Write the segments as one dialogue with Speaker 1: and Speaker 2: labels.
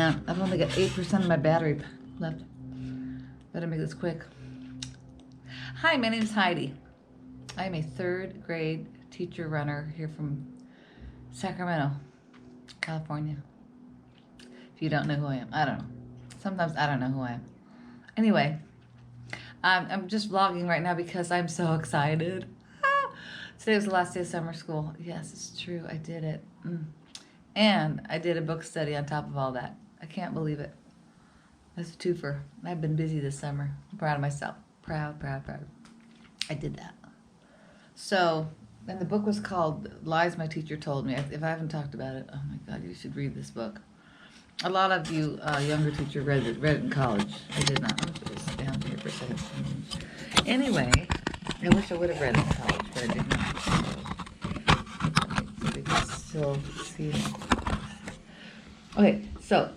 Speaker 1: man, I've only got 8% of my battery left. Better make this quick. Hi, my name is Heidi. I am a 3rd grade teacher runner here from Sacramento, California. If you don't know who I am, I don't know. Sometimes I don't know who I am. Anyway, I'm just vlogging right now because I'm so excited. Today was the last day of summer school. Yes, it's true. I did it. And I did a book study on top of all that. I can't believe it. That's a twofer. I've been busy this summer. I'm proud of myself. Proud. I did that. So, and the book was called Lies My Teacher Told Me. If I haven't talked about it, oh my God, you should read this book. A lot of you younger teachers read it in college. I did not. I'm going to put this down here for a second. Anyway, I wish I would have read it in college, but I did not. So we can still see it. Okay, so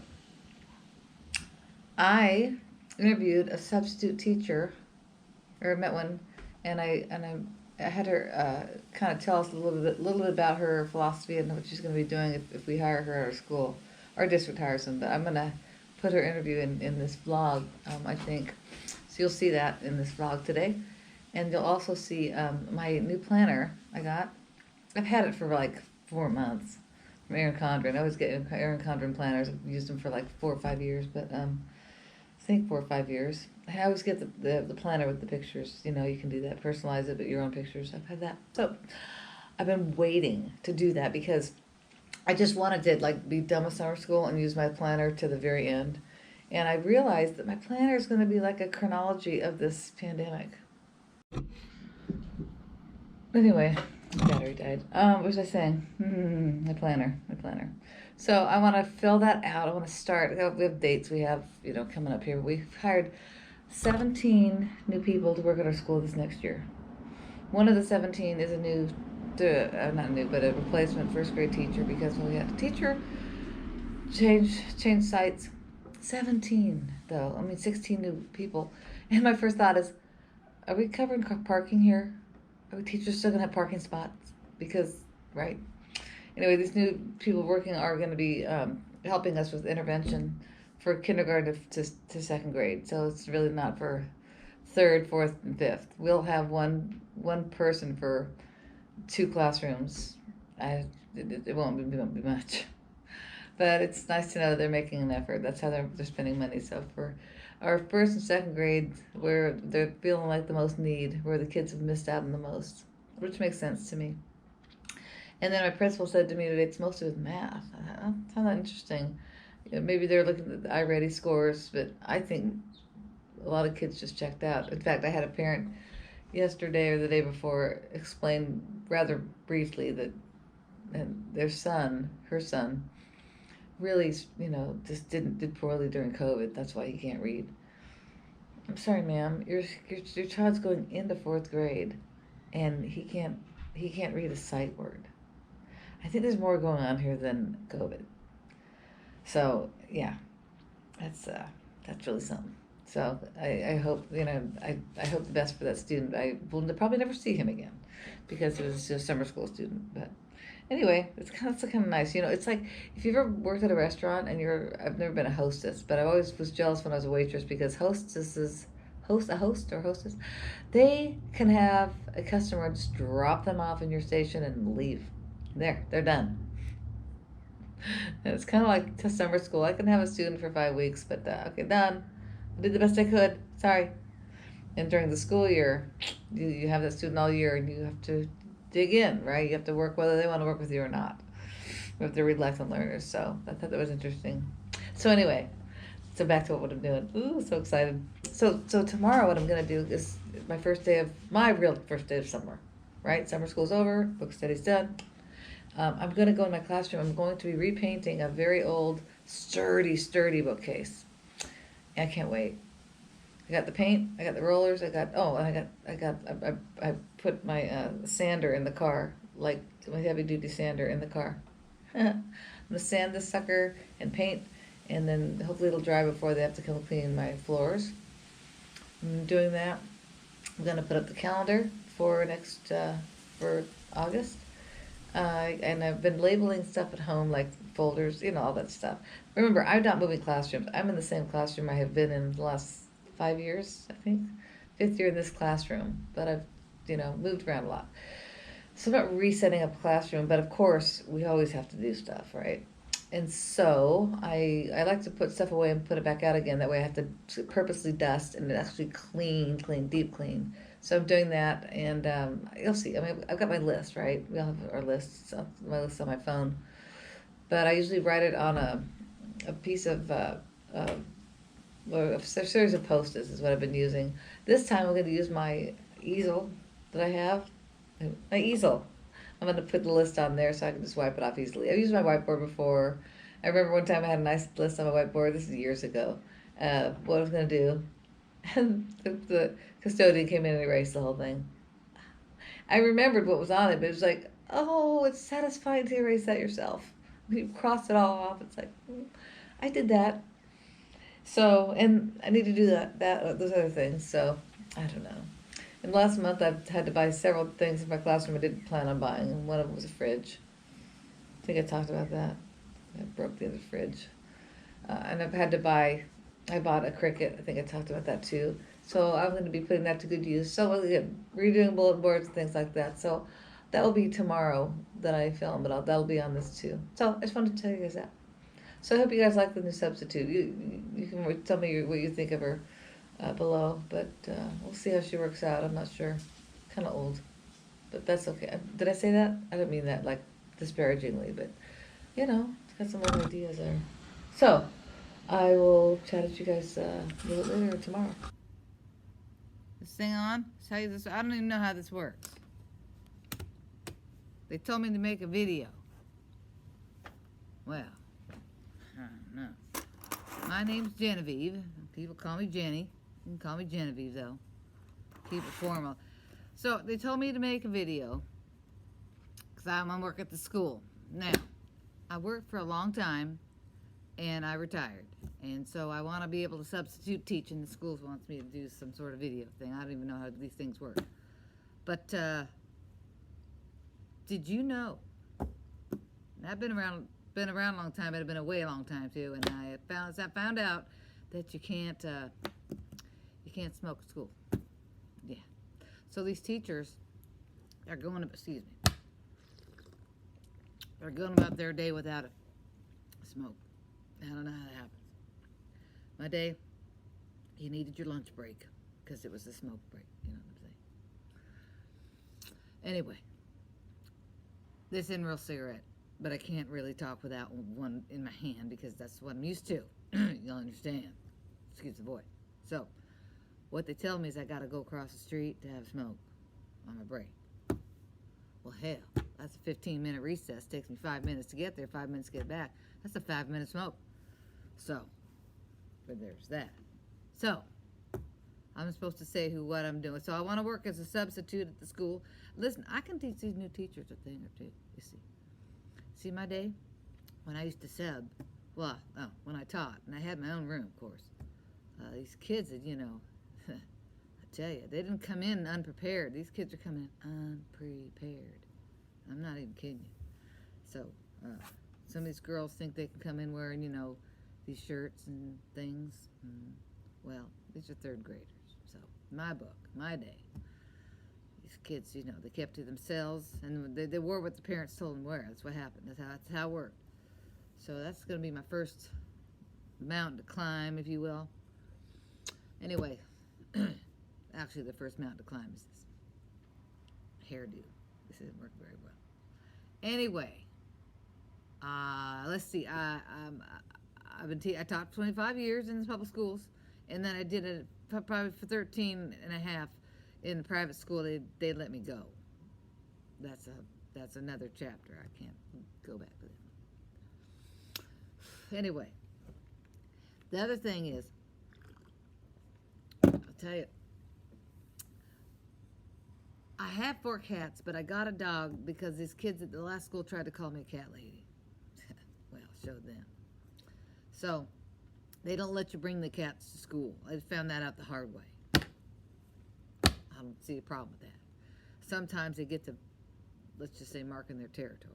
Speaker 1: I interviewed a substitute teacher, or met one, and I had her kind of tell us a little bit about her philosophy and what she's going to be doing if we hire her at our school. Our district hires them, but I'm going to put her interview in this vlog, I think. So you'll see that in this vlog today. And you'll also see my new planner I got. I've had it for like 4 months from Erin Condren. I always get Erin Condren planners. I've used them for like 4 or 5 years, but I think 4 or 5 years. I always get the planner with the pictures. You know, you can do that, personalize it, but your own pictures. I've had that. So I've been waiting to do that because I just wanted to like be done with summer school and use my planner to the very end. And I realized that my planner is going to be like a chronology of this pandemic. Anyway, battery died. What was I saying? My planner. So I want to fill that out. I want to start. We have dates we have, coming up here. We've hired 17 new people to work at our school this next year. One of the 17 is a new, not new, but a replacement 1st grade teacher because we had a teacher change sites. 17 though. 16 new people. And my first thought is, are we covering parking here? Are teachers still gonna have parking spots? Because, right? Anyway, these new people working are going to be helping us with intervention for kindergarten to 2nd grade. So it's really not for 3rd, 4th, and 5th. We'll have one person for 2 classrooms. It won't be much. But it's nice to know they're making an effort. That's how they're spending money. So for our 1st and 2nd grade, where they're feeling like the most need, where the kids have missed out on the most, which makes sense to me. And then my principal said to me today, it's most of it math. I found that interesting. Maybe they're looking at the iReady scores, but I think a lot of kids just checked out. In fact, I had a parent yesterday or the day before explain rather briefly that her son, really, just did poorly during COVID. That's why he can't read. I'm sorry, ma'am. Your child's going into 4th grade, and he can't read a sight word. I think there's more going on here than COVID. So yeah, that's really something. So I hope I hope the best for that student. I will probably never see him again because he was a summer school student. But anyway, it's kind of nice. It's like if you ever worked at a restaurant and I've never been a hostess, but I always was jealous when I was a waitress because hostess, they can have a customer just drop them off in your station and leave. They're done. And it's kind of like to summer school. I can have a student for 5 weeks, but okay, done. I did the best I could. Sorry. And during the school year, you have that student all year, and you have to dig in, right? You have to work whether they want to work with you or not. We have to read lifelong learners, so I thought that was interesting. So anyway, so back to what I'm doing. Ooh, so excited. So tomorrow what I'm going to do is my real first day of summer, right? Summer school's over, book study's done. I'm going to go in my classroom. I'm going to be repainting a very old, sturdy bookcase. I can't wait. I got the paint. I got the rollers. I put my sander in the car, like my heavy duty sander in the car. I'm gonna sand this sucker and paint, and then hopefully it'll dry before they have to come clean my floors. I'm doing that. I'm gonna put up the calendar for for August. And I've been labeling stuff at home, like folders, all that stuff. Remember, I'm not moving classrooms. I'm in the same classroom I have been in the last 5 years, I think. Fifth year in this classroom, but I've, moved around a lot. So I'm not resetting up a classroom, but of course, we always have to do stuff, right? And so I like to put stuff away and put it back out again. That way I have to purposely dust and actually clean, deep clean. So I'm doing that, and you'll see. I mean, I've got my list, right? We all have our lists, my list on my phone. But I usually write it on a piece of, a series of Post-its is what I've been using. This time I'm going to use my easel that I have. My easel. I'm going to put the list on there so I can just wipe it off easily. I've used my whiteboard before. I remember one time I had a nice list on my whiteboard. This is years ago. What I was going to do. And the custodian came in and erased the whole thing. I remembered what was on it, but it was like, oh, it's satisfying to erase that yourself. You cross it all off. It's like, I did that. So, and I need to do those other things. So, I don't know. And last month I've had to buy several things in my classroom I didn't plan on buying. And one of them was a fridge. I think I talked about that. I broke the other fridge. And I bought a Cricut. I think I talked about that too. So I'm going to be putting that to good use. So we'll get redoing bulletin boards and things like that. So that will be tomorrow that I film, but that'll be on this too. So I just wanted to tell you guys that. So I hope you guys like the new substitute. You can tell me what you think of her below, but we'll see how she works out. I'm not sure. Kind of old, but that's okay. Did I say that? I don't mean that like disparagingly, but it's got some other ideas there. So I will chat at you guys a little bit later tomorrow. This thing on? I don't even know how this works. They told me to make a video. Well, I don't know. My name's Genevieve. People call me Jenny. You can call me Genevieve, though. Keep it formal. So, they told me to make a video because I'm on work at the school. Now, I worked for a long time, and I retired. And so I want to be able to substitute teaching. The school wants me to do some sort of video thing. I don't even know how these things work. But, did you know? I've been around a long time, but I've been away a long time too, and I found out that you can't smoke at school. Yeah. So these teachers are going about their day without a smoke. I don't know how that happens. My day, you needed your lunch break because it was a smoke break. You know what I'm saying? Anyway, this isn't a real cigarette, but I can't really talk without one in my hand because that's what I'm used to. You'll understand. Excuse the voice. So, what they tell me is I got to go across the street to have smoke on my break. Well, hell, that's a 15-minute recess. Takes me 5 minutes to get there, 5 minutes to get back. That's a 5-minute smoke. So, but there's that. So, I'm supposed to say what I'm doing. So I want to work as a substitute at the school. Listen, I can teach these new teachers a thing or two, you see. See my day? When I used to sub, when I taught, and I had my own room, of course. These kids that, I tell you, they didn't come in unprepared. These kids are coming in unprepared. I'm not even kidding you. So, some of these girls think they can come in wearing, these shirts and things. Well, these are third graders. So, my book, my day. These kids, they kept to themselves, and they wore what the parents told them to wear. That's what happened. That's how it worked. So that's going to be my first mountain to climb, if you will. Anyway, actually the first mountain to climb is this hairdo. This didn't work very well. Anyway, let's see. I taught 25 years in the public schools, and then I did it probably for 13 and a half in the private school. They let me go. That's another chapter. I can't go back to that. Anyway, the other thing is, I'll tell you, I have 4 cats, but I got a dog because these kids at the last school tried to call me a cat lady. Well, show them. So, they don't let you bring the cats to school. I found that out the hard way. I don't see a problem with that. Sometimes they get to, let's just say, marking their territory.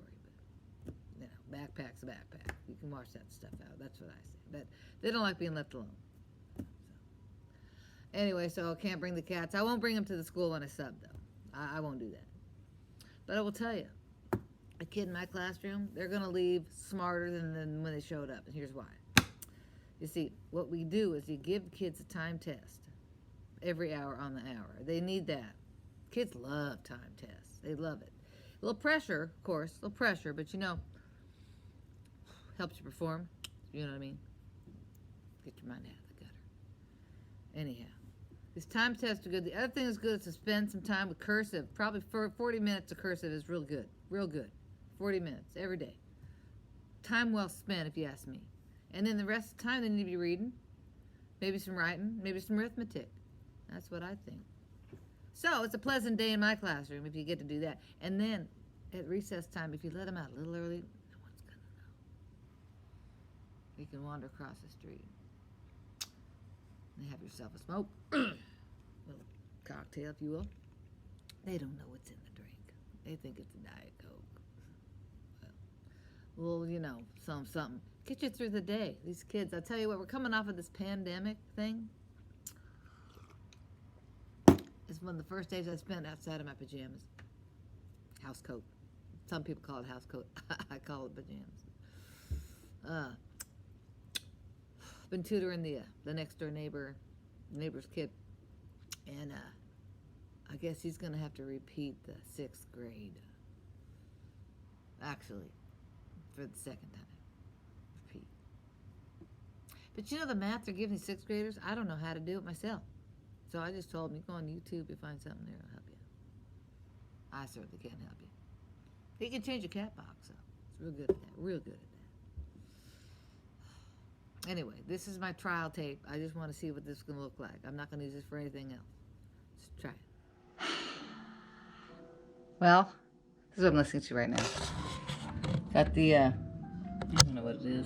Speaker 1: But, Backpack's a backpack. You can wash that stuff out. That's what I say. But they don't like being left alone. So. Anyway, so I can't bring the cats. I won't bring them to the school when I sub, though. I won't do that. But I will tell you, a kid in my classroom, they're going to leave smarter than when they showed up. And here's why. You see, what we do is you give kids a time test every hour on the hour. They need that. Kids love time tests. They love it. A little pressure, of course, a little pressure, but helps you perform. You know what I mean? Get your mind out of the gutter. Anyhow, these time tests are good. The other thing that's good is to spend some time with cursive. Probably for 40 minutes of cursive is real good. Real good. 40 minutes every day. Time well spent, if you ask me. And then the rest of the time, they need to be reading, maybe some writing, maybe some arithmetic. That's what I think. So it's a pleasant day in my classroom if you get to do that. And then at recess time, if you let them out a little early, no one's going to know. You can wander across the street and have yourself a smoke, little cocktail, if you will. They don't know what's in the drink. They think it's a Diet Coke. Well, something. Get you through the day. These kids, I tell you what, we're coming off of this pandemic thing. It's one of the first days I spent outside of my pajamas. House coat. Some people call it house coat. I call it pajamas. Been tutoring the next door neighbor's kid. And I guess he's going to have to repeat the 6th grade. Actually, for the second time. Repeat. But the math they're giving 6th graders, I don't know how to do it myself. So I just told him, you go on YouTube, you find something there, it'll help you. I certainly can't help you. He can change a cat box, so it's real good at that, real good at that. Anyway, this is my trial tape. I just want to see what this is going to look like. I'm not going to use this for anything else. Just try it. Well, this is what I'm listening to right now. Got the, I don't know what it is.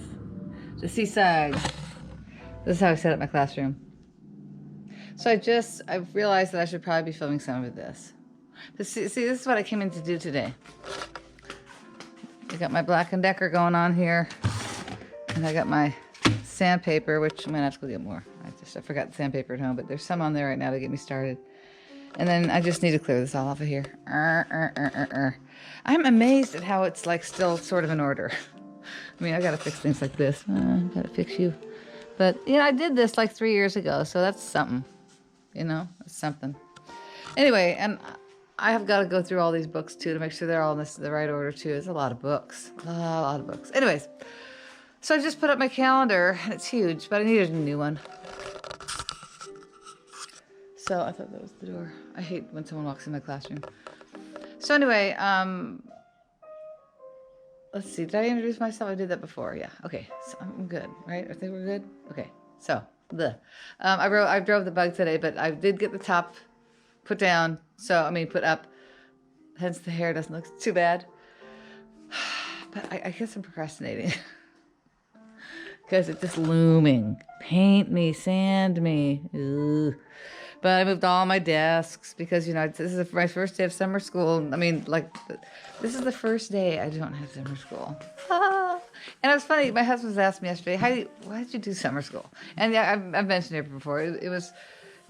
Speaker 1: The Seaside. This is how I set up my classroom. So I've realized that I should probably be filming some of this. But see, this is what I came in to do today. I got my Black & Decker going on here. And I got my sandpaper, which I'm going to have to go get more. I forgot the sandpaper at home, but there's some on there right now to get me started. And then I just need to clear this all off of here. I'm amazed at how it's still sort of in order. I mean, I got to fix things like this. Got to fix you. But, I did this 3 years ago, so that's something. It's something. Anyway, and I have got to go through all these books, too, to make sure they're all in the right order, too. It's a lot of books. A lot of books. Anyways, so I just put up my calendar, and it's huge, but I needed a new one. So I thought that was the door. I hate when someone walks in my classroom. So anyway, let's see. Did I introduce myself? I did that before. Yeah. Okay. So I'm good, right? I think we're good. Okay. So I drove the bug today, but I did get the top put down. Put up. Hence the hair doesn't look too bad. But I guess I'm procrastinating because it's just looming. Paint me, sand me. Ugh. But I moved all my desks because, this is my first day of summer school. This is the first day I don't have summer school. And it was funny. My husband was asking me yesterday, why did you do summer school? And yeah, I've mentioned it before. It was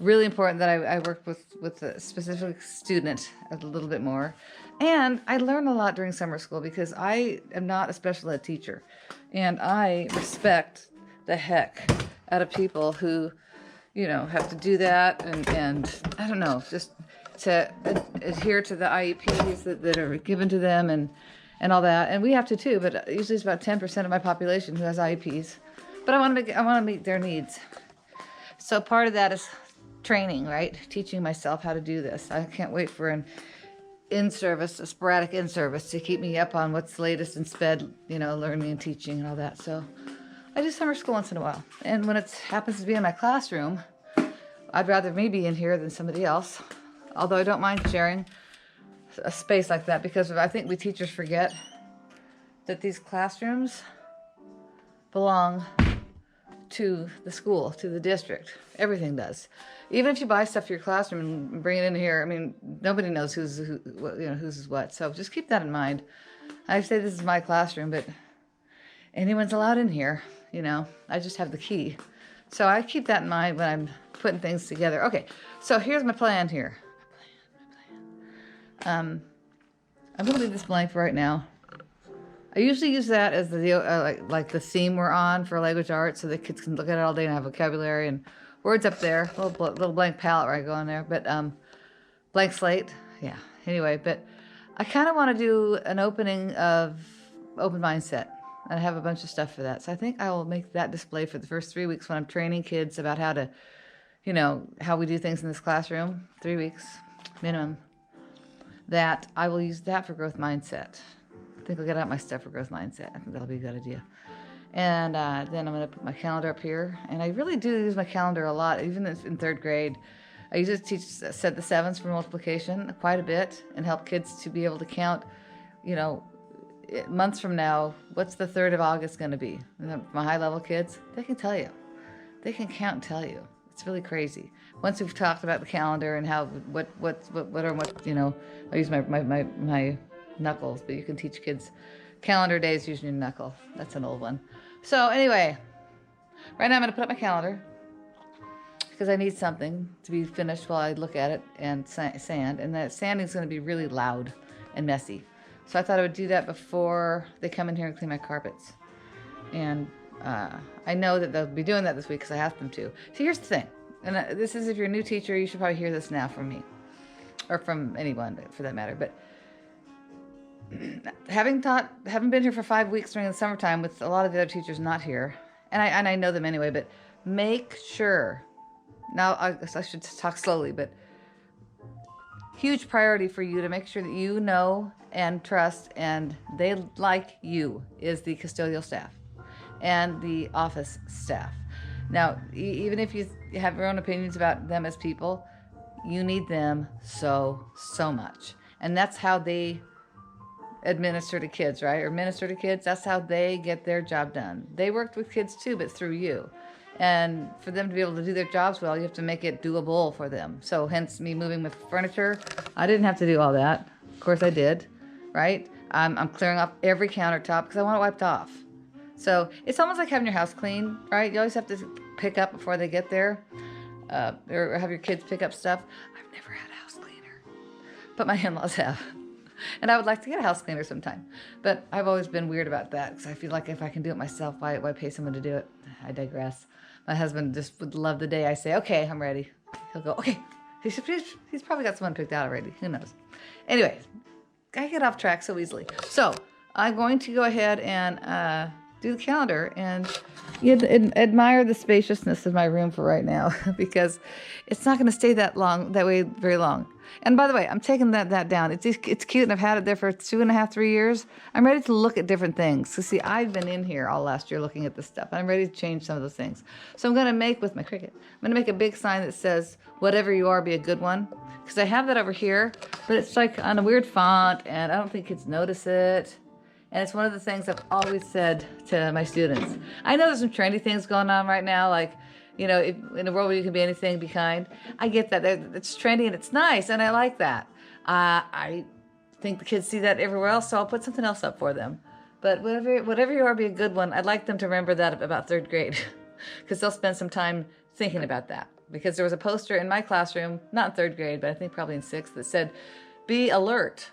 Speaker 1: really important that I worked with a specific student a little bit more. And I learned a lot during summer school because I am not a special ed teacher. And I respect the heck out of people who have to do that and I don't know, just to adhere to the IEPs that are given to them and all that. And we have to too, but usually it's about 10% of my population who has IEPs. But I want to meet their needs. So part of that is training, right? Teaching myself how to do this. I can't wait for a sporadic in-service to keep me up on what's latest in SPED, learning and teaching and all that. So I do summer school once in a while. And when it happens to be in my classroom, I'd rather me be in here than somebody else. Although I don't mind sharing a space like that because I think we teachers forget that these classrooms belong to the school, to the district. Everything does. Even if you buy stuff for your classroom and bring it in here, nobody knows who's is what. So just keep that in mind. I say this is my classroom, but anyone's allowed in here, you know. I just have the key. So I keep that in mind when I'm putting things together. Okay, so here's my plan here. I'm going to leave this blank for right now. I usually use that as the like the theme we're on for language arts, so the kids can look at it all day and have vocabulary and words up there. Little blank palette where I go on there, but blank slate. Yeah. Anyway, but I kind of want to do an opening of Open Mindset, and I have a bunch of stuff for that. So I think I will make that display for the first 3 weeks when I'm training kids about how to, you know, how we do things in this classroom. 3 weeks minimum. That I will use that for growth mindset. I think I'll get out my stuff for growth mindset. I think that'll be a good idea. And then I'm going to put my calendar up here. And I really do use my calendar a lot, even in 3rd grade. I usually teach set the sevens for multiplication quite a bit and help kids to be able to count, you know, months from now, what's the 3rd of August going to be? My high level kids, they can tell you. They can count and tell you. It's really crazy. Once we've talked about the calendar and how what you know, I use my knuckles, but you can teach kids calendar days using your knuckle. That's an old one. So anyway, right now I'm going to put up my calendar because I need something to be finished while I look at it and sand, and that sanding is going to be really loud and messy. So I thought I would do that before they come in here and clean my carpets. And I know that they'll be doing that this week because I asked them to. So here's the thing. And this is, if you're a new teacher, you should probably hear this now from me. Or from anyone, for that matter. But having been here for 5 weeks during the summertime with a lot of the other teachers not here, and I know them anyway, but make sure, now I guess I should talk slowly, but huge priority for you to make sure that you know and trust and they like you is the custodial staff and the office staff. Now, even if you have your own opinions about them as people, you need them so much. And that's how they administer to kids, right? Or minister to kids. That's how they get their job done. They worked with kids too, but through you. And for them to be able to do their jobs well, you have to make it doable for them. So hence me moving with furniture. I didn't have to do all that. Of course I did, right? I'm clearing up every countertop because I want it wiped off. So it's almost like having your house clean, right? You always have to pick up before they get there, or have your kids pick up stuff. I've never had a house cleaner, but my in-laws have. And I would like to get a house cleaner sometime. But I've always been weird about that because I feel like if I can do it myself, why pay someone to do it? I digress. My husband just would love the day I say, okay, I'm ready. He'll go, okay. He's probably got someone picked out already. Who knows? Anyways, I get off track so easily. So I'm going to go ahead and do the calendar, and you admire the spaciousness of my room for right now because it's not going to stay that way very long. And by the way, I'm taking that down. It's cute, and I've had it there for 2.5, 3 years. I'm ready to look at different things. So see, I've been in here all last year looking at this stuff, and I'm ready to change some of those things. So I'm going to make, with my Cricut, I'm going to make a big sign that says, whatever you are, be a good one. Because I have that over here, but it's like on a weird font, and I don't think kids notice it. And it's one of the things I've always said to my students. I know there's some trendy things going on right now, like, you know, if, in a world where you can be anything, be kind. I get that. It's trendy and it's nice, and I like that. I think the kids see that everywhere else, so I'll put something else up for them. But whatever you are, be a good one. I'd like them to remember that about 3rd grade, because they'll spend some time thinking about that. Because there was a poster in my classroom, not in 3rd grade, but I think probably in 6th, that said, be alert.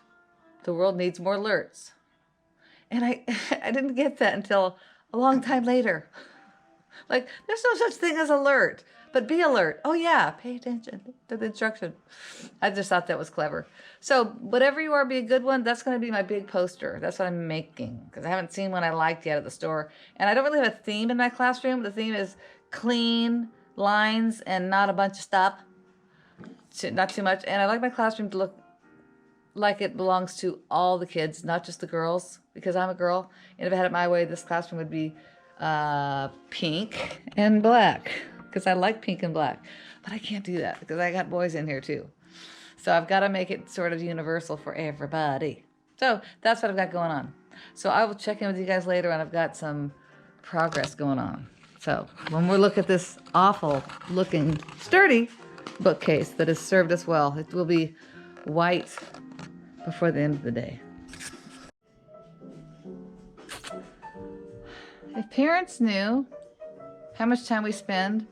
Speaker 1: The world needs more alerts. And I didn't get that until a long time later. Like, there's no such thing as alert, but be alert. Oh yeah, pay attention to the instruction. I just thought that was clever. So whatever you are, be a good one. That's going to be my big poster. That's what I'm making, because I haven't seen one I liked yet at the store. And I don't really have a theme in my classroom. The theme is clean lines and not a bunch of stuff. Not too much. And I like my classroom to look like it belongs to all the kids, not just the girls, because I'm a girl. And if I had it my way, this classroom would be pink and black, because I like pink and black. But I can't do that because I got boys in here too. So I've got to make it sort of universal for everybody. So that's what I've got going on. So I will check in with you guys later, and I've got some progress going on. So when we look at this awful looking, sturdy bookcase that has served us well, it will be white before the end of the day. If parents knew how much time we spend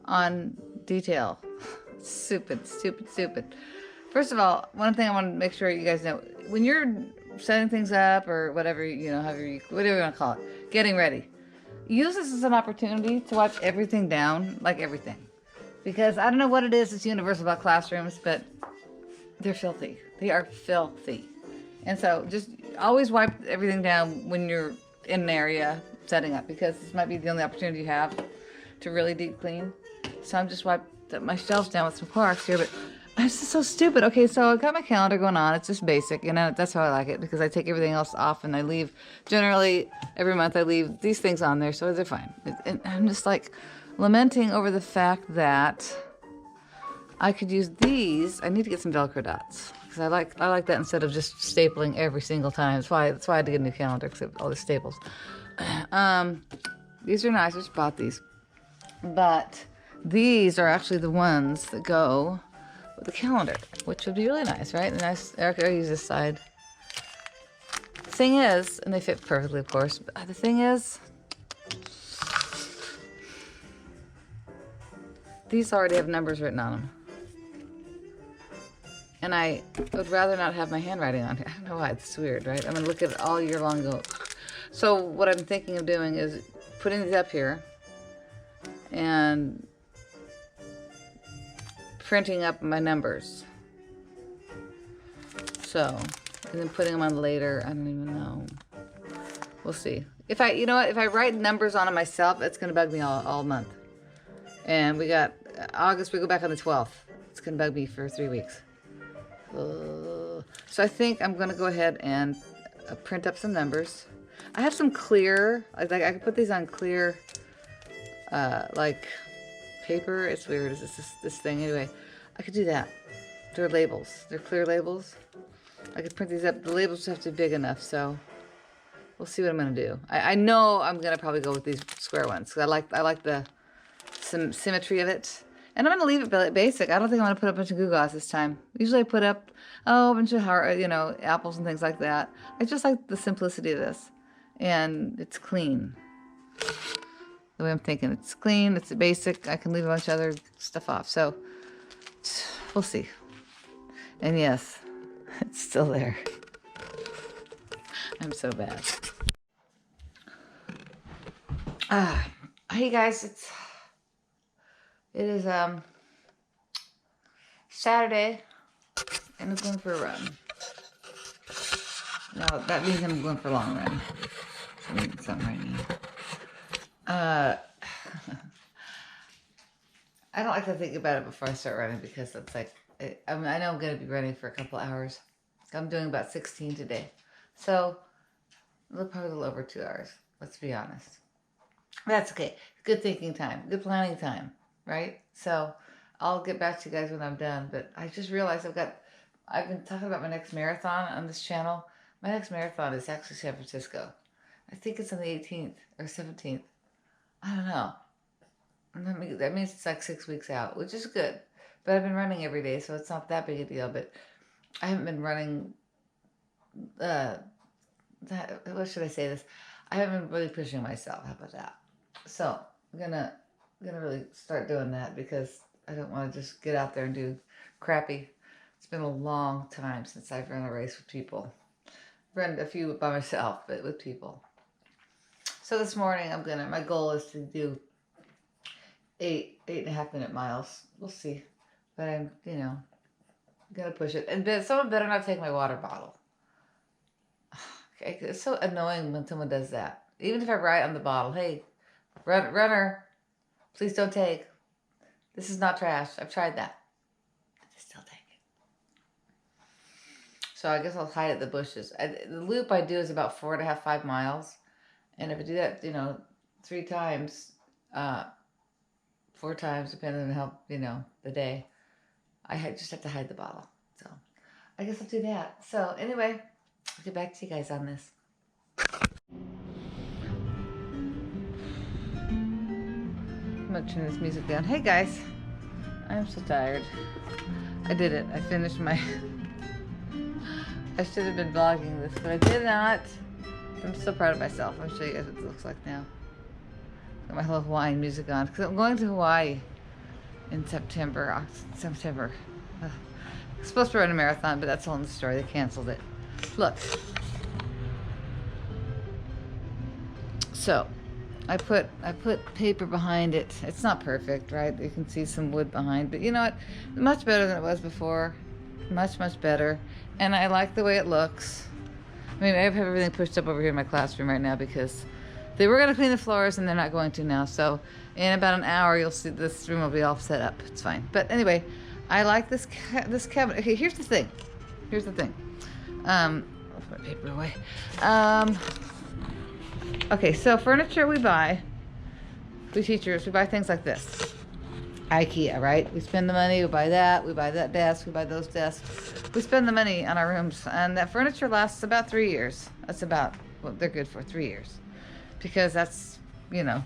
Speaker 1: on detail, stupid. First of all, one thing I want to make sure you guys know, when you're setting things up or whatever, whatever you want to call it, getting ready, use this as an opportunity to wipe everything down, like everything. Because I don't know what it is that's universal about classrooms, but they're filthy. They are filthy. And so just always wipe everything down when you're in an area setting up, because this might be the only opportunity you have to really deep clean. So I'm just wiped my shelves down with some Clorox here, but I'm just so stupid. Okay, so I got my calendar going on. It's just basic, that's how I like it, because I take everything else off and I leave, generally every month I leave these things on there, so they're fine. And I'm just like lamenting over the fact that I could use these. I need to get some Velcro dots, because I like that instead of just stapling every single time. That's why I had to get a new calendar, because all the staples. These are nice. I just bought these, but these are actually the ones that go with the calendar, which would be really nice, right? And Erica, I use this side. Thing is, and they fit perfectly, of course. But the thing is, these already have numbers written on them. And I would rather not have my handwriting on here. I don't know why, it's weird, right? I'm gonna look at it all year long and go. So what I'm thinking of doing is putting these up here and printing up my numbers. So, and then putting them on later. I don't even know. We'll see. If I write numbers on them myself, it's gonna bug me all month. And we got August, we go back on the 12th. It's gonna bug me for 3 weeks. So I think I'm gonna go ahead and print up some numbers. I have some clear, like I can put these on clear, like paper. It's weird. It's this thing anyway. I could do that. They're labels. They're clear labels. I could print these up. The labels have to be big enough, so we'll see what I'm gonna do. I know I'm gonna probably go with these square ones, because I like the symmetry of it. And I'm going to leave it basic. I don't think I'm going to put up a bunch of Goo Goss this time. Usually I put up, a bunch of, apples and things like that. I just like the simplicity of this. And it's clean. The way I'm thinking. It's clean. It's basic. I can leave a bunch of other stuff off. So, we'll see. And yes, it's still there. I'm so bad. Hey guys, it is Saturday, and I'm going for a run. No, that means I'm going for a long run. I need something right now. I don't like to think about it before I start running, because it's like, I know I'm going to be running for a couple hours. I'm doing about 16 today. So, probably a little over 2 hours, let's be honest. That's okay. Good thinking time. Good planning time. Right? So I'll get back to you guys when I'm done. But I just realized I've been talking about my next marathon on this channel. My next marathon is actually San Francisco. I think it's on the 18th or 17th. I don't know. And that means it's like 6 weeks out, which is good. But I've been running every day, so it's not that big a deal. But I haven't been running, what should I say this? I haven't been really pushing myself. How about that? So I'm gonna really start doing that, because I don't want to just get out there and do crappy. It's been a long time since I've run a race with people. Run a few by myself, but with people. So this morning my goal is to do 8.5 minute miles. We'll see. But I'm, gonna push it. And someone better not take my water bottle. Okay, it's so annoying when someone does that. Even if I write on the bottle, hey, runner, please don't take. This is not trash. I've tried that. They still take it. So I guess I'll hide at the bushes. The loop I do is about 4.5, 5 miles. And if I do that, 3 times, 4 times, depending on how, the day, I just have to hide the bottle. So I guess I'll do that. So anyway, I'll get back to you guys on this. I'm gonna turn this music down. Hey guys, I'm so tired. I did it. I finished my... I should have been vlogging this, but I did not. I'm so proud of myself. I'll show you guys what it looks like now. Got my little Hawaiian music on because I'm going to Hawaii in September. September. I'm supposed to run a marathon, but that's all in the story. They canceled it. Look. So, I put paper behind it. It's not perfect, right? You can see some wood behind, but you know what? Much better than it was before. Much, much better. And I like the way it looks. I mean, I have everything pushed up over here in my classroom right now because they were going to clean the floors and they're not going to now. So in about an hour, you'll see this room will be all set up. It's fine. But anyway, I like this cabinet. Okay, here's the thing. I'll put my paper away. Okay, so furniture we buy. We teachers, we buy things like this. IKEA, right? We spend the money, we buy that desk, we buy those desks. We spend the money on our rooms, and that furniture lasts about 3 years. That's about what they're good for, 3 years. Because that's, you know,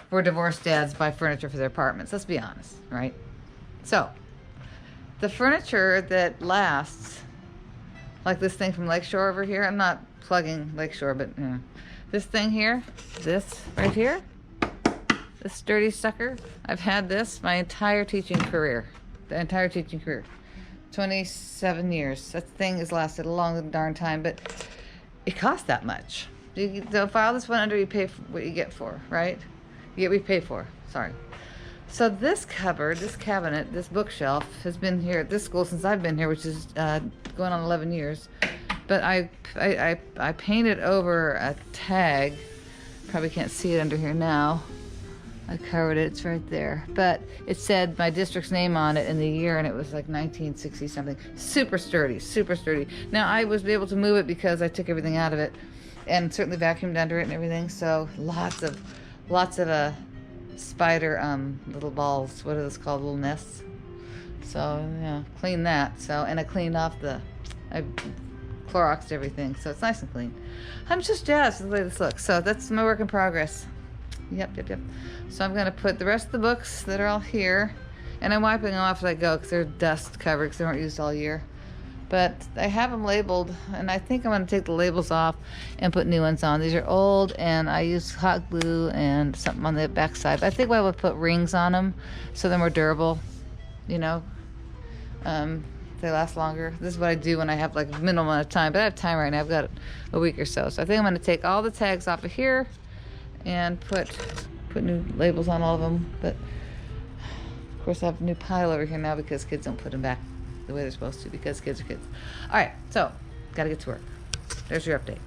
Speaker 1: where divorced dads buy furniture for their apartments. Let's be honest, right? So, the furniture that lasts, like this thing from Lakeshore over here, I'm not plugging Lakeshore, but you know, this thing here, this right here, this sturdy sucker, I've had this my entire teaching career. The entire teaching career. 27 years. That thing has lasted a long darn time, but it costs that much. You file this one under, you pay for what you get for, right? You get what you pay for, sorry. So this cupboard, this cabinet, this bookshelf has been here at this school since I've been here, which is going on 11 years. But I painted over a tag. Probably can't see it under here now. I covered it, it's right there. But it said my district's name on it and the year, and it was like 1960 something. Super sturdy, super sturdy. Now I was able to move it because I took everything out of it and certainly vacuumed under it and everything. So lots of spider little balls. What are those called? Little nests. So yeah, clean that. So, and I cleaned off I Cloroxed everything, so it's nice and clean. I'm just jazzed with the way this looks. So that's my work in progress. Yep. So I'm going to put the rest of the books that are all here, and I'm wiping them off as I go because they're dust covered because they weren't used all year. But I have them labeled, and I think I'm going to take the labels off and put new ones on. These are old, and I used hot glue and something on the back side. But I think I would put rings on them so they're more durable, you know. They last longer. This is what I do when I have like a minimal amount of time, but I have time right now. I've got a week or so. So I think I'm going to take all the tags off of here and put new labels on all of them. But of course I have a new pile over here now because kids don't put them back the way they're supposed to because kids are kids. All right, so got to get to work. There's your update.